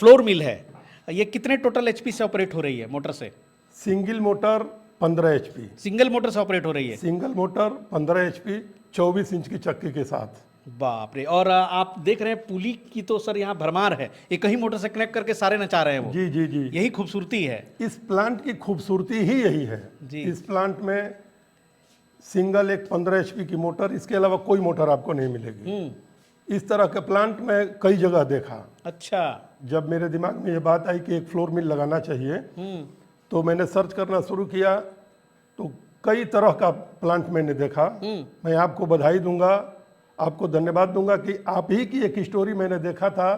Flour mill है, ये कितने टोटल एचपी से ऑपरेट हो रही है मोटर से? Single motor 15 HP, single motor से ऑपरेट हो रही है। सिंगल मोटर 15 एचपी 24 इंच की चक्की के साथ। बाप रे। और आप देख रहे हैं पुली की तो सर यहाँ भरमार है, एक ही मोटर से कनेक्ट करके सारे नचा रहे हैं वो। जी जी जी, यही खूबसूरती है इस प्लांट की खूबसूरती ही यही है जी। इस प्लांट में सिंगल एक 15 एचपी की मोटर, इसके अलावा कोई मोटर आपको नहीं मिलेगी। इस तरह के प्लांट मैं कई जगह देखा। अच्छा। जब मेरे दिमाग में ये बात आई कि एक फ्लोर मिल लगाना चाहिए, तो मैंने सर्च करना शुरू किया, तो कई तरह का प्लांट मैंने देखा। मैं आपको बधाई दूंगा, आपको धन्यवाद दूंगा कि आप ही की एक स्टोरी मैंने देखा था,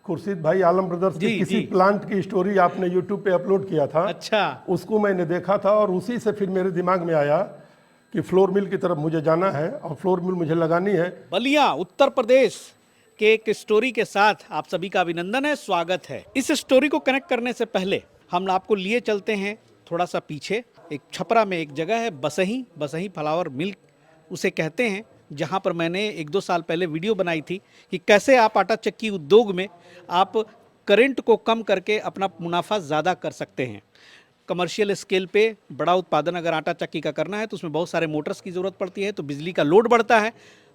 खुर्शीद भाई आलम ब्रदर्स की किसी प्लांट की स्टोरी आपने यूट्यूब पे अपलोड किया था। अच्छा। उसको मैंने देखा था और उसी से फिर मेरे दिमाग में आया कि फ्लोर मिल की तरफ मुझे जाना है और फ्लोर मिल मुझे लगानी है। बलिया उत्तर प्रदेश के एक स्टोरी के साथ आप सभी का अभिनंदन है, स्वागत है। इस स्टोरी को कनेक्ट करने से पहले हम आपको लिए चलते हैं थोड़ा सा पीछे। एक छपरा में एक जगह है बसही फ्लावर मिल उसे कहते हैं, जहां पर मैंने 1-2 साल पहले वीडियो बनाई थी कि कैसे आप आटा चक्की उद्योग में आप करंट को कम करके अपना मुनाफा ज़्यादा कर सकते हैं। कमर्शियल स्केल पे बड़ा उत्पादन अगर आटा चक्की का करना है तो उसमें बहुत सारे मोटर्स की ज़रूरत पड़ती है, तो बिजली का लोड बढ़ता है।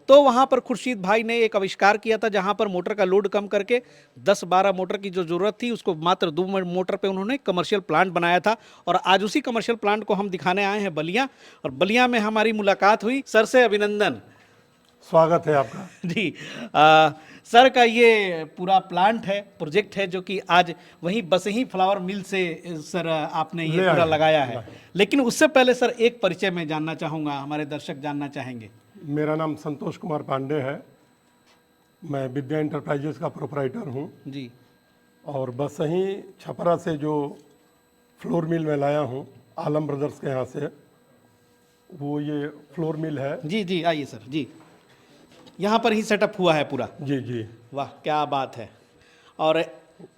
तो वहाँ पर खुर्शीद भाई ने एक आविष्कार किया था, जहाँ पर मोटर का लोड कम करके 10-12 मोटर की जो ज़रूरत थी उसको मात्र 2 मोटर पे उन्होंने कमर्शियल प्लांट बनाया था। और आज उसी कमर्शियल प्लांट को हम दिखाने आए हैं बलिया, और बलिया में हमारी मुलाकात हुई। सर से अभिनंदन। स्वागत है आपका जी। सर का ये पूरा प्लांट है, प्रोजेक्ट है, जो कि आज वहीं बसही फ्लावर मिल से सर आपने ये पूरा लगाया है। लेकिन उससे पहले सर एक परिचय मैं जानना चाहूँगा, हमारे दर्शक जानना चाहेंगे। मेरा नाम संतोष कुमार पांडे है, मैं विद्या इंटरप्राइजेस का प्रोपराइटर हूँ जी। और बसही छपरा से जो फ्लोर मिल में लाया हूँ आलम ब्रदर्स के यहाँ से, वो ये फ्लोर मिल है। जी जी, आइए सर जी। यहाँ पर ही सेटअप हुआ है पूरा? जी जी। वाह, क्या बात है। और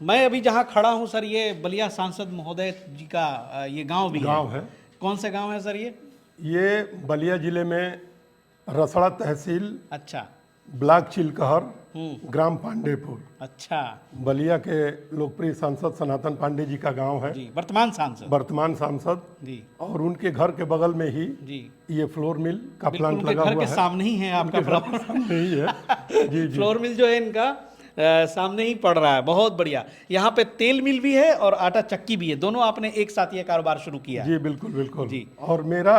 मैं अभी जहाँ खड़ा हूँ सर, ये बलिया सांसद महोदय जी का ये गांव भी है। कौन सा गांव है सर ये बलिया जिले में रसड़ा तहसील, अच्छा, ब्लॉक चिलकहर, ग्राम पांडेपुर। अच्छा। बलिया के लोकप्रिय सांसद सनातन पांडे जी का गांव है जी, वर्तमान सांसद जी। और उनके घर के बगल में ही जी ये फ्लोर मिल का प्लांट लगा हुआ है। घर के सामने ही है आपका फ्लोर, सामने ही है जी। फ्लोर मिल जो है इनका सामने ही पड़ रहा है। बहुत बढ़िया। यहाँ पे तेल मिल भी है और आटा चक्की भी है, दोनों आपने एक साथ ये कारोबार शुरू किया जी। बिल्कुल बिल्कुल जी। और मेरा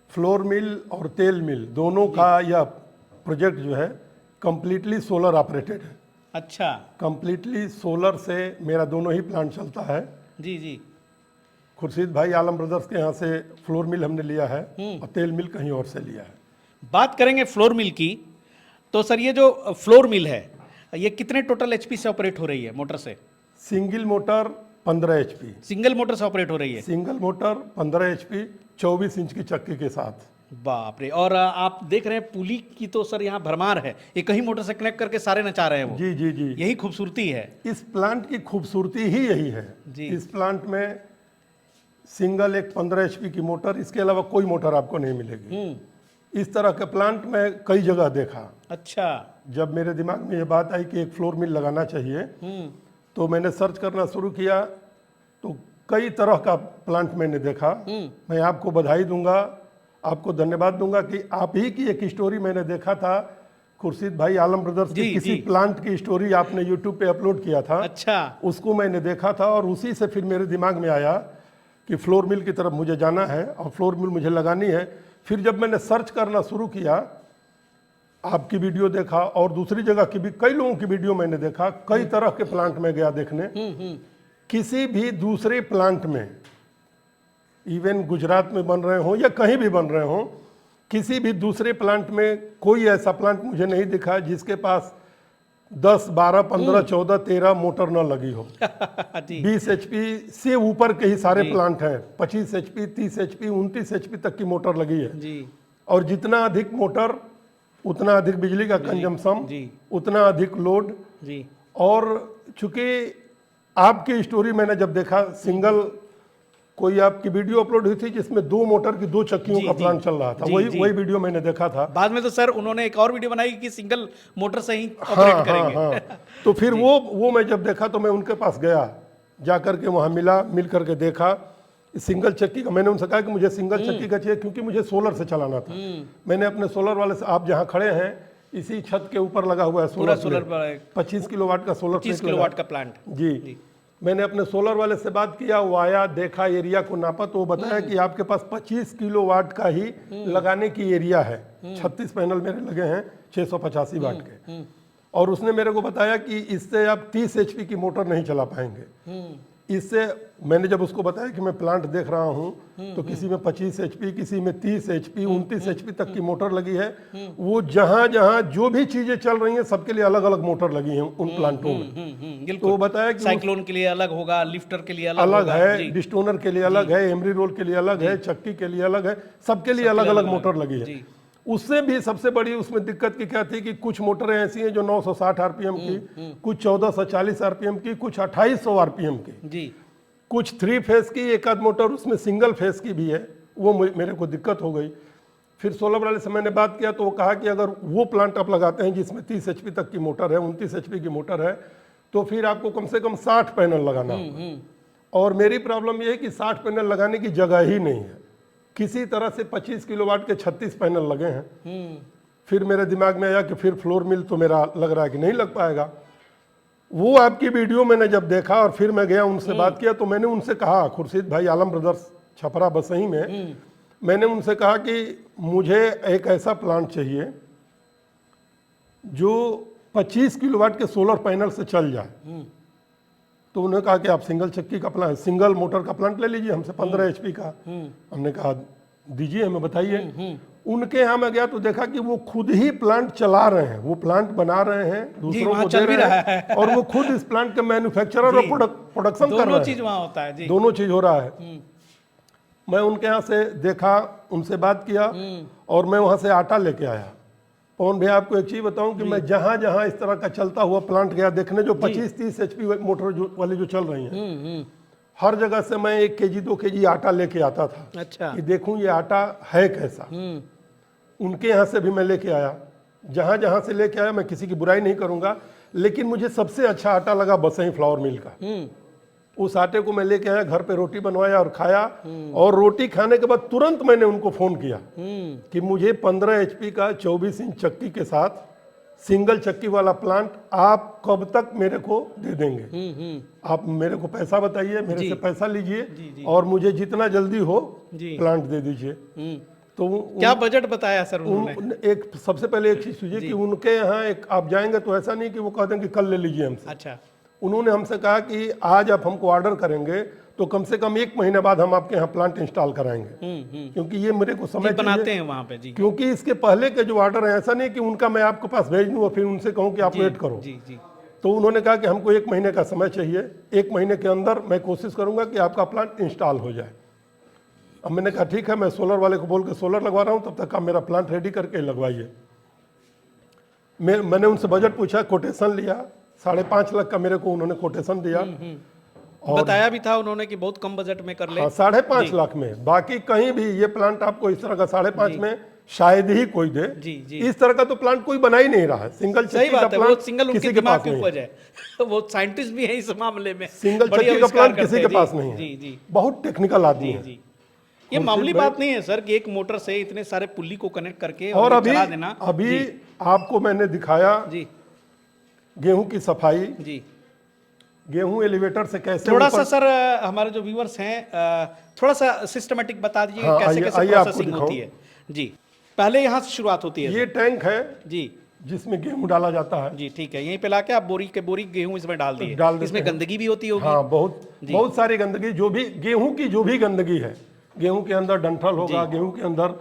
फ्लोर मिल और तेल मिल दोनों का यह प्रोजेक्ट जो है कंप्लीटली सोलर ऑपरेटेड है। अच्छा। कंप्लीटली सोलर से मेरा दोनों ही प्लांट चलता है। जी जी। खुर्शीद भाई आलम ब्रदर्स के यहाँ से फ्लोर मिल हमने लिया है और तेल मिल कहीं और से लिया है। बात करेंगे फ्लोर मिल की, तो सर ये जो फ्लोर मिल है ये कितने टोटल एचपी से ऑपरेट हो रही है मोटर से? Single motor 15 HP, single motor से ऑपरेट हो रही है। सिंगल मोटर 15 एचपी 24 इंच की चक्की के साथ। बाप रे। और आप देख रहे हैं पुली की तो सर यहाँ भरमार है, एक ही मोटर से कनेक्ट करके सारे नचा रहे हैं वो। जी जी जी, यही खूबसूरती है इस प्लांट की खूबसूरती ही यही है जी। इस प्लांट में सिंगल एक 15 एचपी की मोटर, इसके अलावा कोई मोटर आपको नहीं मिलेगी। इस तरह के प्लांट मैं कई जगह देखा। अच्छा। जब मेरे दिमाग में ये बात आई कि एक फ्लोर मिल लगाना चाहिए, तो मैंने सर्च करना शुरू किया, तो कई तरह का प्लांट मैंने देखा। मैं आपको बधाई दूंगा, आपको धन्यवाद दूंगा कि आप ही की एक स्टोरी मैंने देखा था, खुर्शीद भाई आलम ब्रदर्स की किसी प्लांट की स्टोरी आपने यूट्यूब पे अपलोड किया था। अच्छा। उसको मैंने देखा था और उसी से फिर मेरे दिमाग में आया कि फ्लोर मिल की तरफ मुझे जाना है और फ्लोर मिल मुझे लगानी है। फिर जब मैंने सर्च करना शुरू किया, आपकी वीडियो देखा और दूसरी जगह की भी कई लोगों की वीडियो मैंने देखा, कई तरह के प्लांट में गया देखने। किसी भी दूसरे प्लांट में, इवन गुजरात में बन रहे हो या कहीं भी बन रहे हो, किसी भी दूसरे प्लांट में कोई ऐसा प्लांट मुझे नहीं दिखा जिसके पास 10, 12, 15, 14, 13 मोटर न लगी हो। 20 एचपी से ऊपर के ही सारे प्लांट हैं। 25 एचपी, 30 एचपी, 29 एचपी तक की मोटर लगी है जी। और जितना अधिक मोटर उतना अधिक बिजली का कंजम्पशन, उतना अधिक लोड जी। और चूंकि आपकी स्टोरी मैंने जब देखा सिंगल कोई आपकी वीडियो अपलोड हुई थी जिसमें 2 मोटर की 2 चक्कियों का प्लांट चल रहा था, वही वीडियो मैंने देखा था। बाद में तो सर उन्होंने एक और वीडियो बनाई कि सिंगल मोटर से ही हाँ ऑपरेट करेंगे। हाँ। तो फिर वो मैं जब देखा तो मैं उनके पास गया, जा करके वहाँ मिल करके देखा सिंगल चक्की का। मैंने उनसे कहा कि मुझे सिंगल चक्की का चाहिए क्योंकि मुझे सोलर से चलाना था। मैंने अपने सोलर वाले से, आप जहाँ खड़े हैं इसी छत के ऊपर लगा हुआ है सोलर 25 किलोवाट का सोलर 25 किलोवाट का प्लांट। जी। मैंने अपने सोलर वाले से बात किया, वो आया, देखा, एरिया को नापा, तो वो बताया कि आपके पास 25 किलोवाट का ही लगाने की एरिया है। 36 पैनल मेरे लगे हैं 685 वाट के, और उसने मेरे को बताया कि इससे आप 30 HP की मोटर नहीं चला पाएंगे। इससे मैंने जब उसको बताया कि मैं प्लांट देख रहा हूं तो किसी में 25 HP, किसी में 30 HP, 29 HP तक की मोटर लगी है। वो जहां जहां जो भी चीजें चल रही हैं सबके लिए अलग अलग मोटर लगी हैं उन प्लांटों में। तो वो बताया कि साइक्लोन के लिए अलग होगा, लिफ्टर के लिए अलग अलग है, डिस्टोनर के लिए अलग है, एमरी रोल के लिए अलग है, चक्की के लिए अलग है, सबके लिए अलग अलग मोटर लगी है। उससे भी सबसे बड़ी उसमें दिक्कत की क्या थी कि कुछ मोटरें ऐसी हैं जो 960 RPM की, कुछ 1440 RPM की, कुछ 2800 RPM की जी, कुछ 3 फेज की, एक आध मोटर उसमें सिंगल फेज की भी है। वो मेरे को दिक्कत हो गई। फिर सोलर वाले से मैंने बात किया तो वो कहा कि अगर वो प्लांट आप लगाते हैं जिसमें 30 HP तक की मोटर है, 29 HP की मोटर है, तो फिर आपको कम से कम 60 पैनल लगाना होगा। और मेरी प्रॉब्लम ये है कि 60 पैनल लगाने की जगह ही नहीं है। किसी तरह से 25 किलोवाट के 36 पैनल लगे हैं। फिर मेरे दिमाग में आया कि फिर फ्लोर मिल तो मेरा लग रहा है कि नहीं लग पाएगा। वो आपकी वीडियो मैंने जब देखा और फिर मैं गया उनसे बात किया तो मैंने उनसे कहा, खुर्शीद भाई आलम ब्रदर्स छपरा बसई में, मैंने उनसे कहा कि मुझे एक ऐसा प्लांट चाहिए जो 25 किलोवाट के सोलर पैनल से चल जाए। तो उन्होंने कहा कि आप सिंगल चक्की का प्लांट, सिंगल मोटर का प्लांट ले लीजिए हमसे 15 HP का। हमने कहा दीजिए हमें, बताइए। उनके यहाँ मैं गया तो देखा कि वो खुद ही प्लांट चला रहे हैं, वो प्लांट बना रहे हैं, दूसरों को दे रहे हैं, और वो खुद इस प्लांट के मैन्युफैक्चरर और प्रोडक्शन कर रहे हैं। दोनों चीज वहाँ होता है जी। दोनों चीज हो रहा है। मैं उनके यहाँ से देखा, उनसे बात किया और मैं वहाँ से आटा लेके आया। पवन भैया आपको एक चीज बताऊं कि मैं जहां जहां इस तरह का चलता हुआ प्लांट गया देखने, जो 25-30 HP मोटर वाली जो चल रही हैं, हर जगह से मैं 1 kg 2 kg आटा लेके आता था। अच्छा। कि देखूं ये आटा है कैसा। उनके यहाँ से भी मैं लेके आया, जहां जहां से लेके आया, मैं किसी की बुराई नहीं करूंगा, लेकिन मुझे सबसे अच्छा आटा लगा बसई फ्लावर मिल का। उस आटे को मैं लेके आया, घर पे रोटी बनवाया और खाया। और रोटी खाने के बाद तुरंत मैंने उनको फोन किया कि मुझे 15 HP का 24 इंच चक्की के साथ सिंगल चक्की वाला प्लांट आप कब तक मेरे को दे देंगे। आप मेरे को पैसा बताइए, मेरे से पैसा लीजिए और मुझे जितना जल्दी हो प्लांट दे दीजिए। तो क्या बजट बताया सर उन्होंने? एक सबसे पहले एक चीज सुनिए कि उनके यहाँ एक आप जाएंगे तो ऐसा नहीं कि वो कह दें कि कल ले लीजिए हमसे। अच्छा। उन्होंने हमसे कहा कि आज आप हमको ऑर्डर करेंगे तो कम से कम 1 महीने बाद हम आपके यहाँ प्लांट इंस्टॉल कराएंगे। क्योंकि ये मेरे को समय बनाते हैं वहाँ पे जी। क्योंकि इसके पहले के जो ऑर्डर है, ऐसा नहीं कि उनका मैं आपके पास भेज दूँ और फिर उनसे कहूँ कि आप वेट करो। जी। तो उन्होंने कहा कि हमको 1 महीने का समय चाहिए, 1 महीने के अंदर मैं कोशिश करूंगा कि आपका प्लांट इंस्टॉल हो जाए। अब मैंने कहा ठीक है, मैं सोलर वाले को बोल के सोलर लगवा रहा हूँ, तब तक आप मेरा प्लांट रेडी करके लगवाइए। मैंने उनसे बजट पूछा, कोटेशन लिया, 5.5 लाख का मेरे को उन्होंने कोटेशन दिया। और बताया भी था उन्होंने कि बहुत कम बजट में कर ले। 5.5 लाख में, बाकी कहीं भी ये प्लांट आपको इस तरह का 5.5 में शायद ही कोई दे। जी। इस तरह का तो प्लांट कोई बना ही नहीं रहा है। सिंगल चक्की का प्लांट सिंगल किसी के पास नहीं है। वो साइंटिस्ट भी है इस मामले में। सिंगल चक्की का प्लांट किसी के पास नहीं है। जी। बहुत टेक्निकल आदमी है। ये मामूली बात नहीं है सर कि एक मोटर से इतने सारे पुल्ली को कनेक्ट करके और देना। अभी आपको मैंने दिखाया जी गेहूं की सफाई जी, गेहूं एलिवेटर से कैसे। थोड़ा सा सर हमारे जो व्यूअर्स हैं थोड़ा सा सिस्टमेटिक बता दीजिए कैसे प्रोसेसिंग होती है जी। पहले यहाँ से शुरुआत होती है। ये टैंक है जी जिसमें गेहूं डाला जाता है। जी ठीक है, यहीं पे लाके आप बोरी गेहूं इसमें डाल दिए। इसमें गंदगी भी होती होगी। हाँ, बहुत सारी गंदगी, जो भी गेहूं की जो भी गंदगी है, गेहूं के अंदर डंठल होगा, गेहूं के अंदर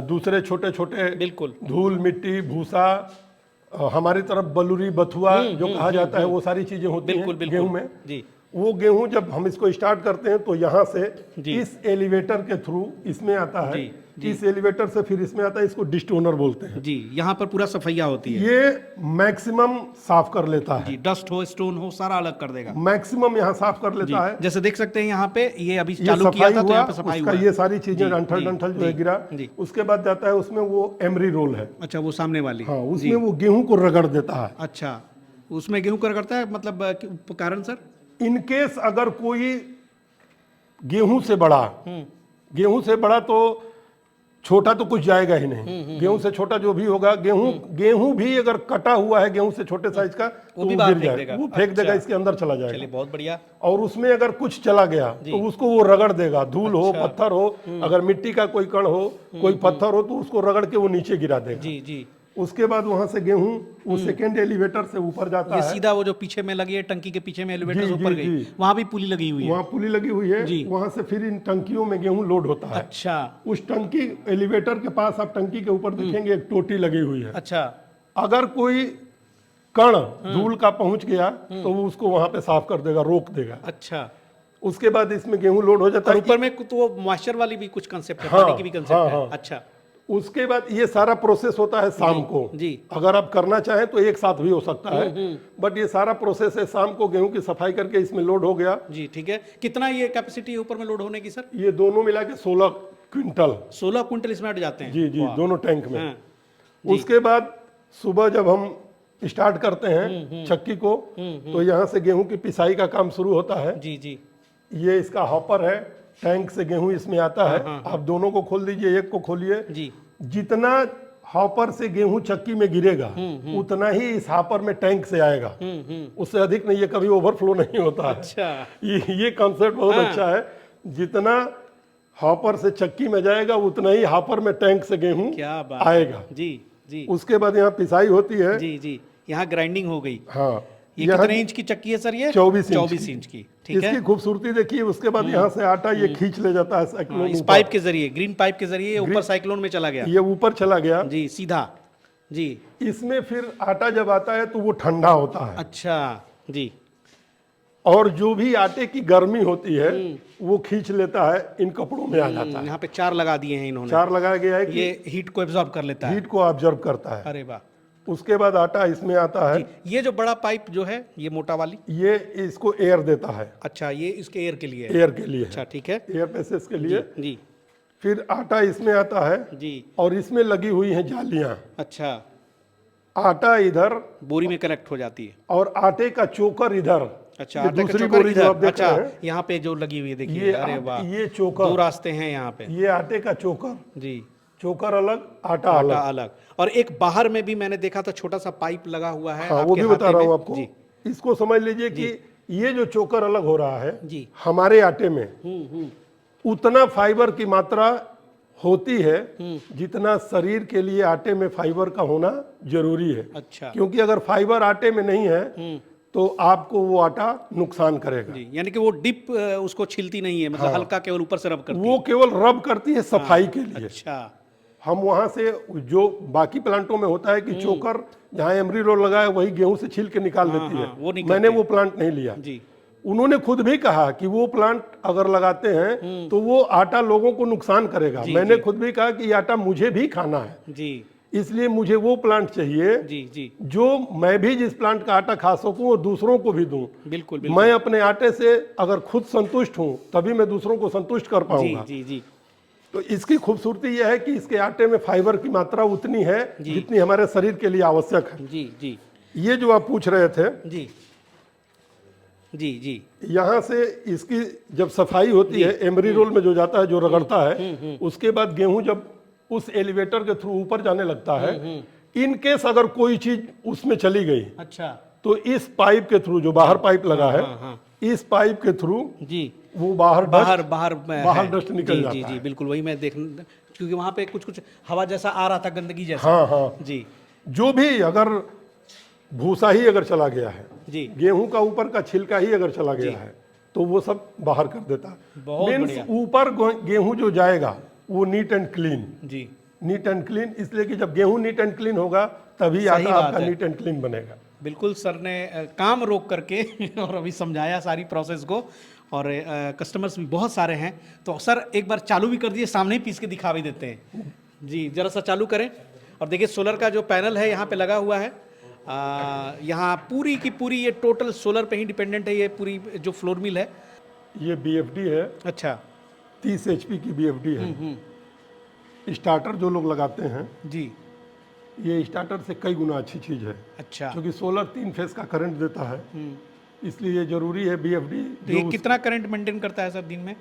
दूसरे छोटे छोटे बिल्कुल धूल मिट्टी भूसा, हमारी तरफ बलूरी बथुआ जो कहा जाता है, वो सारी चीजें होती हैं गेहूं में जी। वो गेहूं जब हम इसको स्टार्ट करते हैं तो यहाँ से जी। इस एलिवेटर के थ्रू इसमें आता है, जी। इस एलिवेटर से फिर इसमें आता है, इसको डिस्टोनर बोलते हैं। जी, यहाँ पर पूरा सफाइया होती है। ये मैक्सिमम साफ कर लेता है, जी, डस्ट हो स्टोन हो सारा अलग कर देगा। मैक्सिमम यहाँ साफ कर जी, लेता है। जैसे देख सकते हैं यहाँ पे ये अभी ये चालू किया सफाई था तो हुआ, यहाँ पे सफाई उसका हुआ है। ये सारी चीजें जी, डंठल जी, डंठल जो है जी, गिरा। जी। उसके बाद जाता है उसमें वो एमरी रोल है, अच्छा, वो सामने वाली। हाँ, उसमें वो गेहूं को रगड़ देता है। अच्छा, उसमें गेहूं कर करता है, मतलब कारण सर? इनकेस अगर कोई गेहूं से बड़ा तो छोटा तो कुछ जाएगा ही नहीं। गेहूं से छोटा जो भी होगा, गेहूं भी अगर कटा हुआ है गेहूं से छोटे साइज का तो वो भी गिर बाहर फेंक जाएगा, देगा। वो फेंक देगा, अच्छा। इसके अंदर चला चलिए, जाएगा। बहुत बढ़िया। और उसमें अगर कुछ चला गया तो उसको वो रगड़ देगा, धूल हो, पत्थर हो, अगर मिट्टी का कोई कण हो, कोई पत्थर हो, तो उसको रगड़ के वो नीचे गिरा देगा। जी जी। उसके बाद वहां से गेहूं वो सेकेंड एलिवेटर से ऊपर जाता ये है। सीधा वो जो पीछे में लगी है टंकी के पीछे में एलिवेटर जी, से ऊपर जी, गई, जी। वहां भी पुली लगी हुई है। वहाँ पुली लगी हुई है, जी। वहां से फिर इन टंकियों में गेहूं लोड होता है। अच्छा उस टंकी एलिवेटर के पास आप टंकी के ऊपर देखेंगे एक टोटी लगी हुई है। अच्छा। अगर कोई कण धूल का पहुंच गया तो वो उसको वहां पे साफ कर देगा, रोक देगा। अच्छा, उसके बाद इसमें गेहूं लोड हो जाता और है। ऊपर में तो वो मॉइस्चर वाली भी कुछ कंसेप्ट है, हाँ, पानी की भी कंसेप्ट हाँ, है। हाँ। अच्छा उसके बाद ये सारा प्रोसेस होता है शाम को। जी। अगर आप करना चाहें तो एक साथ भी हो सकता है, बट ये सारा प्रोसेस है शाम को गेहूं की सफाई करके इसमें लोड हो गया। जी, ठीक है। कितना ये कैपेसिटी है ऊपर में लोड होने की सर? ये दोनों मिला के 16 क्विंटल। 16 क्विंटल इसमें अट जाते हैं। जी जी, वाह। दोनों टैंक में। हाँ, उसके बाद सुबह जब हम स्टार्ट करते हैं चक्की को, तो यहाँ से गेहूं की पिसाई का काम शुरू होता है। जी जी। ये इसका हॉपर है, टैंक से गेहूं इसमें आता है। आप दोनों को खोल दीजिए, एक को खोलिए। जी। जितना हॉपर से गेहूं चक्की में गिरेगा उतना ही इस हॉपर में टैंक से आएगा, उससे अधिक नहीं। ये कभी ओवरफ्लो नहीं होता है। अच्छा। ये कॉन्सेप्ट बहुत अच्छा है। जितना हॉपर से चक्की में जाएगा उतना ही हॉपर में टैंक से गेहूं क्या बात आएगा। जी जी। उसके बाद यहाँ पिसाई होती है। जी जी, यहाँ ग्राइंडिंग हो गई। हाँ, ये यहाँ कितने इंच की चक्की है सर? ये 24 इंच की। ठीक है। इसकी खूबसूरती देखिए। उसके बाद यहाँ से आटा ये खींच ले जाता है साइक्लोन इस ऊपर। पाइप के जरिए, ग्रीन पाइप के जरिए ऊपर साइक्लोन में चला गया। ये ऊपर चला गया जी, सीधा। जी। इसमें फिर आटा जब आता है तो वो ठंडा होता है, अच्छा जी। और जो भी आटे की गर्मी होती है वो खींच लेता है, इन कपड़ों में आ जाता है। यहाँ पे 4 लगा दिए हैं इन्होंने। 4 लगाया गया है कि ये हीट को एब्जॉर्ब कर लेता है। हीट को ऑब्जर्व करता है। अरे वाह। उसके बाद आटा इसमें आता है। ये जो बड़ा पाइप जो है, ये मोटा वाली, ये इसको एयर देता है, अच्छा, ये इसके एयर के लिए है। एयर के लिए अच्छा, ठीक है। एयर पैसेज के लिए। जी फिर आटा इसमें आता है जी। और इसमें लगी हुई हैं जालियां। अच्छा, आटा इधर बोरी में कनेक्ट हो जाती है। और आटे का चोकर इधर। अच्छा, ये आटे का दूसरी चोकर बोरी जो आप इधर। देख अच्छा, रहे हैं, यहाँ पे जो लगी हुई है देखिए। अरे वाह, ये चोकर, 2 रास्ते हैं यहाँ पे। ये आटे का चोकर। जी, चोकर अलग, आटा आटा अलग। अलग। और एक बाहर में भी मैंने देखा था छोटा सा पाइप लगा हुआ है। हाँ, वो आपके भी बता हाथे रहा हूँ में। आपको। जी इसको समझ लीजिए कि ये जो चोकर अलग हो रहा है जी। हमारे आटे में उतना फाइबर की मात्रा होती है जितना शरीर के लिए आटे में फाइबर का होना जरूरी है। अच्छा क्योंकि अगर फाइबर आटे में नहीं है तो आपको वो आटा नुकसान करेगा। जी, यानी कि वो डिप उसको छिलती नहीं है, मतलब हल्का केवल ऊपर से रब करती वो केवल रब करती है सफाई के लिए। अच्छा, हम वहां से जो बाकी प्लांटों में होता है कि चोकर जहाँ एमरी रोल लगा है वही गेहूं से छील के निकाल देती है। वो निकलती मैंने वो प्लांट नहीं लिया। जी उन्होंने खुद भी कहा कि वो प्लांट अगर लगाते हैं तो वो आटा लोगों को नुकसान करेगा। मैंने खुद भी कहा कि ये आटा मुझे भी खाना है, जी इसलिए मुझे वो प्लांट चाहिए जी जी, जो मैं भी जिस प्लांट का आटा खा सकूं और दूसरों को भी दूं। बिल्कुल बिल्कुल। मैं अपने आटे से अगर खुद संतुष्ट हूं तभी मैं दूसरों को संतुष्ट कर जी पाऊंगा। जी जी तो इसकी खूबसूरती यह है कि इसके आटे में फाइबर की मात्रा उतनी है जितनी हमारे शरीर के लिए आवश्यक है। जी जी ये जो आप पूछ रहे थे, जी जी जी, यहाँ से इसकी जब सफाई होती है, एमरी रोल में जो जाता है, जो रगड़ता है, उसके बाद गेहूं जब उस एलिवेटर के थ्रू ऊपर जाने लगता है, इन केस अगर कोई चीज उसमें चली गई अच्छा, तो इस पाइप के थ्रू, जो बाहर पाइप लगा है, इस पाइप के थ्रू जी वो बाहर बाहर डस्ट निकल जी जाता जी है। जी, बिल्कुल वही मैं देख, क्योंकि वहां पे कुछ कुछ हवा जैसा आ रहा था, गंदगी जैसा। हाँ हाँ, जी जो भी अगर भूसा ही अगर चला गया है, जी, गेहूं का ऊपर का छिलका ही अगर चला गया है, तो वो सब बाहर कर देता है। बहुत मीन्स बढ़िया। ऊपर गेहूं जो जाएगा वो नीट एंड क्लीन, जी, नीट एंड क्लीन, इसलिए कि जब गेहूं नीट एंड क्लीन होगा तभी सही आटा बात आपका है। नीट एंड क्लीन बनेगा। बिल्कुल सर ने काम रोक करके और अभी समझाया सारी प्रोसेस को, और कस्टमर्स भी बहुत सारे हैं। तो सर एक बार चालू भी कर दिए, सामने ही पीस के दिखा भी देते हैं जी, ज़रा सा चालू करें। और देखिए सोलर का जो पैनल है यहाँ पे लगा हुआ है। यहाँ पूरी की पूरी ये टोटल सोलर पे ही डिपेंडेंट है, ये पूरी जो फ्लोर मिल है। ये BFD है, अच्छा 30 HP की BFD है। स्टार्टर जो लोग लगाते हैं, जी, ये स्टार्टर से कई गुना अच्छी चीज़ है, अच्छा। क्योंकि सोलर 3 फेज का करंट देता है, इसलिए ये जरूरी है BFD। तो ये कितना करंट मेंटेन करता है सर दिन में?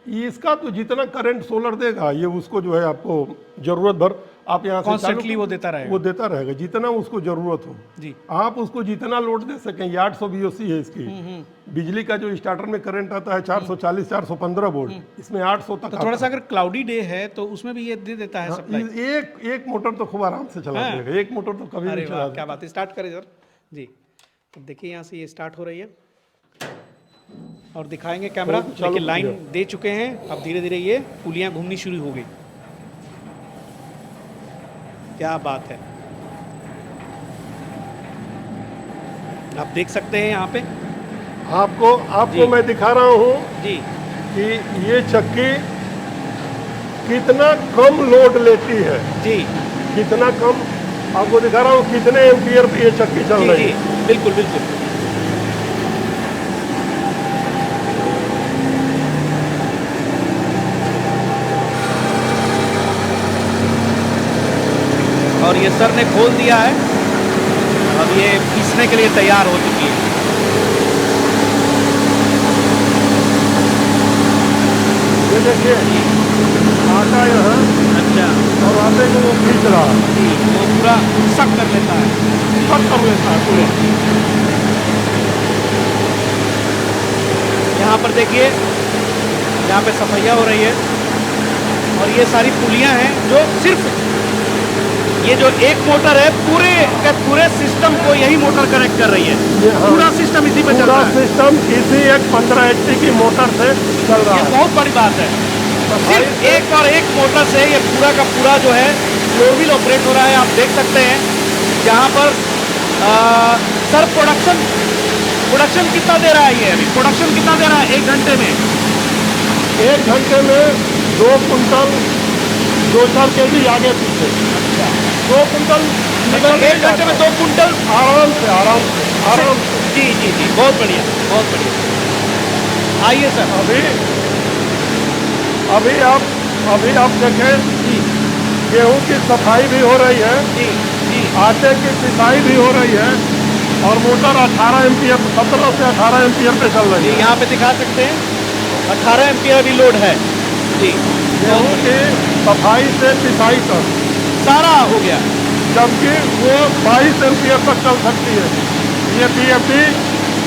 इसका तो जितना करंट सोलर देगा, ये उसको जो है आपको जरूरत भर आप यहाँ से कॉन्स्टेंटली वो देता रहेगा? वो देता रहेगा जितना उसको जरूरत हो जी, आप उसको जितना लोड दे सकें। ये 800 VOC है इसकी। बिजली का जो स्टार्टर में करंट आता है 440 415 वोल्ट, इसमें 800 तक तो थोड़ा सा अगर क्लाउडी डे है तो उसमें भी ये दे देता है सप्लाई? एक मोटर तो खूब आराम से चला देगा, एक मोटर तो कभी अरे नहीं वाह, चला क्या बात है। स्टार्ट करें सर जी। तो देखिए यहाँ से ये स्टार्ट हो रही है और दिखाएंगे कैमरा। देखिए लाइन दे चुके हैं, अब धीरे धीरे ये पुलियाँ घूमनी शुरू हो गई। क्या बात है, आप देख सकते हैं यहाँ पे आपको मैं दिखा रहा हूँ जी कि ये चक्की कितना कम लोड लेती है, जी कितना कम। आपको दिखा रहा हूँ कितने एम्पियर पे ये चक्की चल जी रही जी, है। बिल्कुल बिल्कुल। और ये सर ने खोल दिया है, अब ये पीसने के लिए तैयार हो चुकी है। ये देखिए आटा यहाँ, अच्छा, और आटे को वो खींच रहा है, जी, वो पूरा सक कर लेता है। सब कर लेता है पूरा। यहाँ पर देखिए, यहाँ पे सफाइयाँ हो रही है और ये सारी पुलियाँ हैं जो सिर्फ ये जो एक मोटर है पूरे के पूरे सिस्टम को यही मोटर कनेक्ट कर रही है। पूरा सिस्टम इसी पे चल पूरा रहा है। सिस्टम इसी एक 15 HP की मोटर से चल रहा ये है। बहुत बड़ी बात है। सिर्फ एक और एक मोटर से ये पूरा का पूरा जो है फ्लोर व्हील ऑपरेट हो रहा है। आप देख सकते हैं जहाँ पर सर प्रोडक्शन कितना दे रहा है ये अभी? प्रोडक्शन कितना दे रहा है एक घंटे में? 1 घंटे में 2 कुंटल 2-4 kg आगे पीछे। 2 कुंटल मतलब एक घंटे में 2 कुंटल आराम से। जी जी जी, बहुत बढ़िया बहुत बढ़िया। आइए सर। अभी आप देखें, गेहूं की सफाई भी हो रही है, जी जी, आटे की पिसाई भी हो रही है, और मोटर 18 एम्पियर 17 से 18 एम्पियर पे चल रही जी है। यहाँ पे दिखा सकते हैं 18 एम्पियर भी लोड है जी। गेहूं की सफाई से पिसाई तक सारा हो गया, जबकि वो 22 एम्पियर तक चल सकती है। ये BFD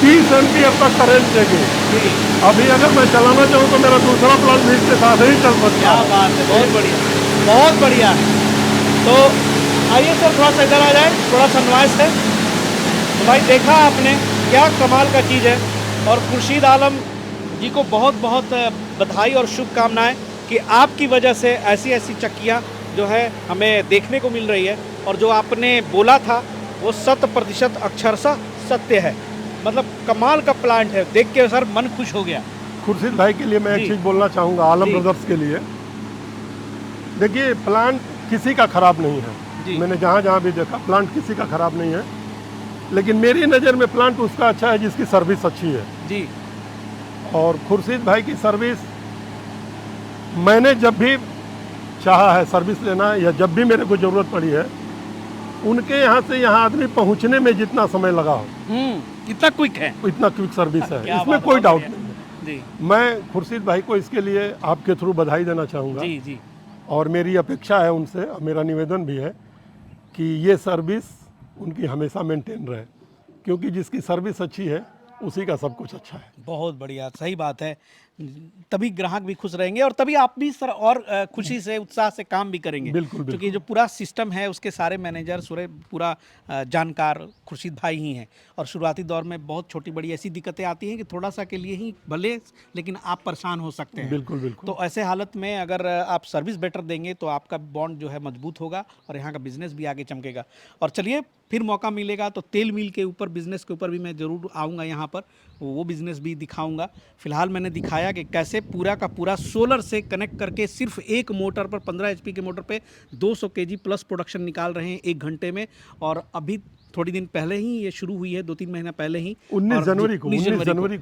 30 एम्पियर तक करंट देगी। जी अभी अगर मैं चलाना चाहूँ तो मेरा दूसरा प्लांट भी इसके साथ ही चल सकता क्या है। बात है, बहुत बढ़िया बहुत बढ़िया। तो आइए सर थोड़ा सा इधर आ जाए, थोड़ा सा नॉइस है। तो भाई देखा आपने क्या कमाल का चीज़ है, और खुर्शीद आलम जी को बहुत बहुत बधाई और शुभकामनाएं कि आपकी वजह से ऐसी ऐसी चक्कियाँ जो है हमें देखने को मिल रही है, और जो आपने बोला था वो 100% अक्षरशः सत्य है। मतलब कमाल का प्लांट है, देख के सर मन खुश हो गया। खुर्शीद भाई के लिए मैं एक जी। चीज़ बोलना चाहूँगा, आलम जी। ब्रदर्स के लिए। देखिए प्लांट किसी का खराब नहीं जी। है, मैंने जहाँ जहाँ भी देखा प्लांट किसी का खराब नहीं है, लेकिन मेरी नज़र में प्लांट उसका अच्छा है जिसकी सर्विस अच्छी है। जी और खुर्शीद भाई की सर्विस, मैंने जब भी चाहा है सर्विस लेना, या जब भी मेरे को ज़रूरत पड़ी है, उनके यहाँ से यहाँ आदमी पहुँचने में जितना समय लगा हो, इतना क्विक है। इतना क्विक सर्विस है, क्या इसमें बात, कोई बहुत डाउट बढ़िया। नहीं है। जी मैं खुर्शीद भाई को इसके लिए आपके थ्रू बधाई देना चाहूँगा, जी जी और मेरी अपेक्षा है उनसे, और मेरा निवेदन भी है कि ये सर्विस उनकी हमेशा मेंटेन रहे, क्योंकि जिसकी सर्विस अच्छी है उसी का सब कुछ अच्छा है। बहुत बढ़िया, सही बात है। तभी ग्राहक भी खुश रहेंगे और तभी आप भी सर और खुशी से उत्साह से काम भी करेंगे। बिल्कुल, क्योंकि जो पूरा सिस्टम है उसके सारे मैनेजर पूरा जानकार खुर्शीद भाई ही हैं। और शुरुआती दौर में बहुत छोटी बड़ी ऐसी दिक्कतें आती हैं कि थोड़ा सा के लिए ही भले, लेकिन आप परेशान हो सकते हैं। बिल्कुल बिल्कुल। तो ऐसे हालत में अगर आप सर्विस बेटर देंगे तो आपका बॉन्ड जो है मजबूत होगा और यहाँ का बिजनेस भी आगे चमकेगा। और चलिए फिर मौका मिलेगा तो तेल मिल के ऊपर बिजनेस के ऊपर भी मैं ज़रूर आऊँगा यहाँ पर, वो बिज़नेस भी दिखाऊंगा। फिलहाल मैंने दिखाया कि कैसे पूरा का पूरा सोलर से कनेक्ट करके सिर्फ एक मोटर पर 15 एचपी के मोटर पे 200 केजी प्लस प्रोडक्शन निकाल रहे हैं 1 घंटे में। और अभी थोड़ी दिन पहले ही ये शुरू हुई है, 2-3 महीना पहले ही, 19 जनवरी को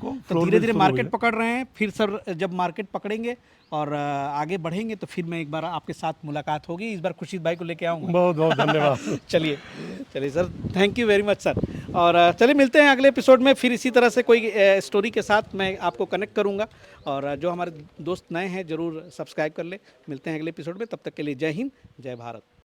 तो फ्लोर धीरे मिल धीरे शुरू मार्केट हुई है। पकड़ रहे हैं। फिर सर जब मार्केट पकड़ेंगे और आगे बढ़ेंगे तो फिर मैं एक बार आपके साथ मुलाकात होगी। इस बार खुर्शीद भाई को लेके आऊँगा। बहुत बहुत धन्यवाद। चलिए चलिए sir, thank you very much sir. और चलिए मिलते हैं अगले एपिसोड में, फिर इसी तरह से कोई स्टोरी के साथ मैं आपको कनेक्ट करूंगा। और जो हमारे दोस्त नए हैं ज़रूर सब्सक्राइब कर ले। मिलते हैं अगले एपिसोड में, तब तक के लिए जय हिंद, जय भारत।